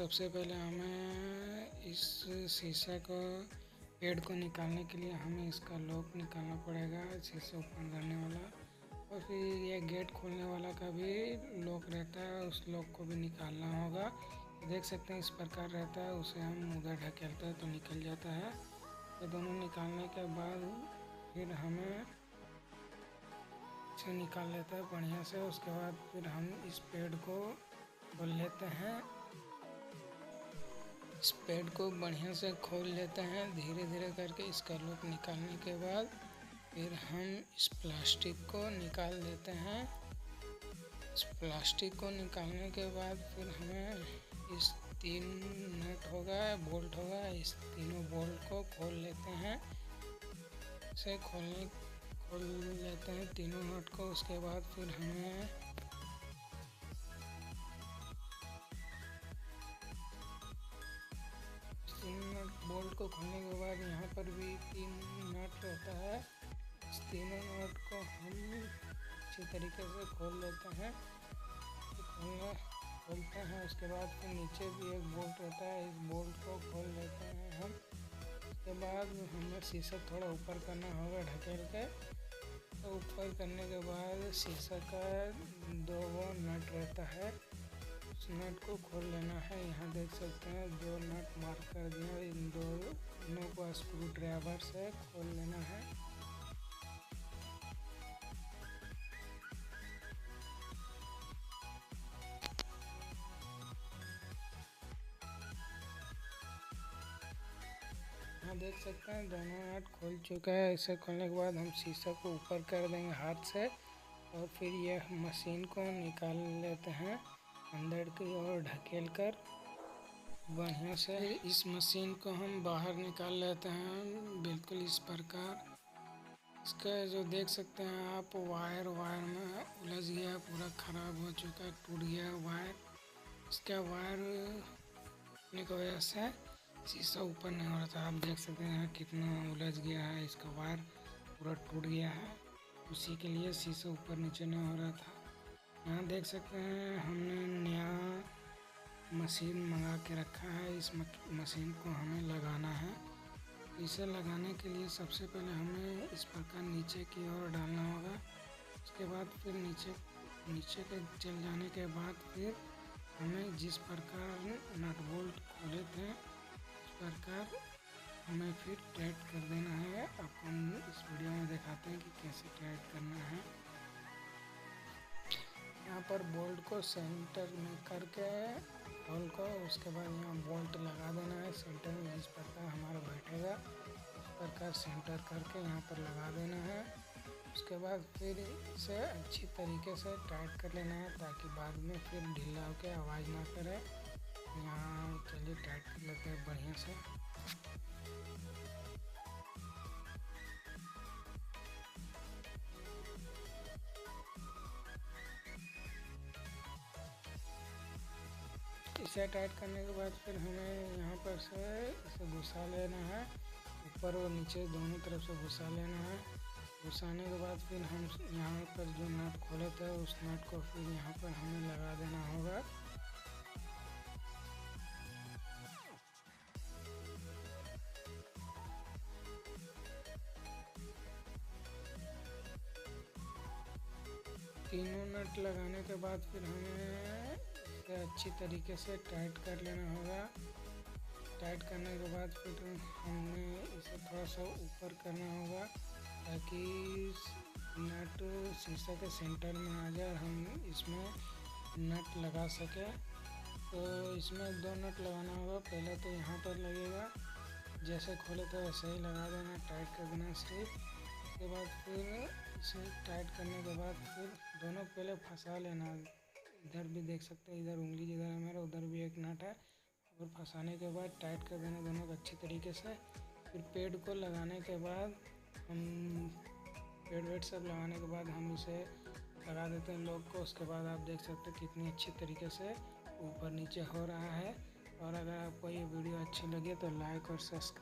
सबसे पहले हमें इस शीशा को पेड़ को निकालने के लिए हमें इसका लॉक निकालना पड़ेगा, शीशा ओपन करने वाला। और फिर ये गेट खोलने वाला का भी लॉक रहता है, उस लॉक को भी निकालना होगा। देख सकते हैं इस प्रकार रहता है, उसे हम उधर ढकेलते हैं तो निकल जाता है। तो दोनों निकालने के बाद फिर हमें इसे निकाल लेते हैं बढ़िया से। उसके बाद फिर हम इस पेड़ को खोल लेते हैं, इस पेड़ को बढ़िया से खोल लेते हैं धीरे धीरे करके। इसका लॉक निकालने के बाद फिर हम इस प्लास्टिक को निकाल देते हैं। इस प्लास्टिक को निकालने के बाद फिर हमें इस 3 नट होगा, बोल्ट होगा, इस तीनों बोल्ट को खोल लेते हैं। इसे खोल लेते हैं तीनों नट को। उसके बाद फिर हमें बोल्ट को खोलने के बाद यहाँ पर भी 3 नट रहता है। इस तीनों नट को हम अच्छी तरीके से खोल लेते हैं। खोलते हैं उसके बाद फिर नीचे भी एक बोल्ट रहता है, इस बोल्ट को खोल लेते हैं हम। उसके बाद हमें शीशा थोड़ा ऊपर करना होगा ढकेल के। तो ऊपर करने के बाद शीशा का 2 नट रहता है, उस नट को खोल लेना है। यहाँ देख सकते हैं 2 नट मार्क कर दिए, इन दोनों को स्क्रू ड्राइवर से खोल लेना है। यहाँ देख सकते हैं दोनों नट खोल चुका है। इसे खोलने के बाद हम शीशा को ऊपर कर देंगे हाथ से और फिर यह मशीन को निकाल लेते हैं अंदर की ओर ढकेल कर बढ़िया से। इस मशीन को हम बाहर निकाल लेते हैं बिल्कुल इस प्रकार। इसका जो देख सकते हैं आप वायर में उलझ गया, पूरा ख़राब हो चुका है, टूट गया वायर। इसका वायर होने की वजह से शीशा ऊपर नहीं हो रहा था। आप देख सकते हैं कितना उलझ गया है, इसका वायर पूरा टूट गया है, उसी के लिए शीशा ऊपर नीचे नहीं हो रहा था। यहाँ देख सकते हैं हमने नया मशीन मंगा के रखा है। इस मशीन को हमें लगाना है। इसे लगाने के लिए सबसे पहले हमें इस प्रकार नीचे की ओर डालना होगा। उसके बाद फिर नीचे के चल जाने के बाद फिर हमें जिस प्रकार नट बोल्ट खोले थे उस प्रकार हमें फिर टाइट कर देना है। आपको हम इस वीडियो में दिखाते हैं कि कैसे टाइट करना है। यहाँ पर बोल्ट को सेंटर में करके होल को, उसके बाद यहाँ बोल्ट लगा देना है सेंटर में, जिस प्रकार हमारा बैठेगा उस प्रकार सेंटर करके यहाँ पर लगा देना है। उसके बाद फिर इसे अच्छी तरीके से टाइट कर लेना है ताकि बाद में फिर ढीला होकर आवाज़ ना करे। यहाँ चलिए टाइट कर लेते हैं बढ़िया से। इसे टाइट करने के बाद फिर हमें यहाँ पर से इसे घुसा लेना है, ऊपर और नीचे दोनों तरफ से घुसा लेना है। घुसाने के बाद फिर हम यहाँ पर जो नट खोले थे उस नट को फिर यहाँ पर हमें लगा देना होगा। तीनों नट लगाने के बाद फिर हमें इसे अच्छी तरीके से टाइट कर लेना होगा। टाइट करने के बाद फिर हमने इसे थोड़ा सा ऊपर करना होगा ताकि नट शीशा के सेंटर में आ जाए, हम इसमें नट लगा सके। तो इसमें 2 नट लगाना होगा। पहले तो यहाँ पर लगेगा, जैसे खोले थे वैसे ही लगा देना, टाइट कर देना सिर्फ। उसके बाद फिर इसे टाइट करने के बाद फिर दोनों पहले फंसा लेना। इधर भी देख सकते हैं, इधर उंगली जिधर है मेरा उधर भी एक नट है, और फंसाने के बाद टाइट कर देना दोनों को अच्छी तरीके से। फिर पेड़ को लगाने के बाद हम पेड़ वेड सब लगाने के बाद हम इसे लगा देते हैं लॉक को। उसके बाद आप देख सकते हैं कितनी अच्छी तरीके से ऊपर नीचे हो रहा है। और अगर आपको ये वीडियो अच्छी लगे तो लाइक और सब्सक्राइब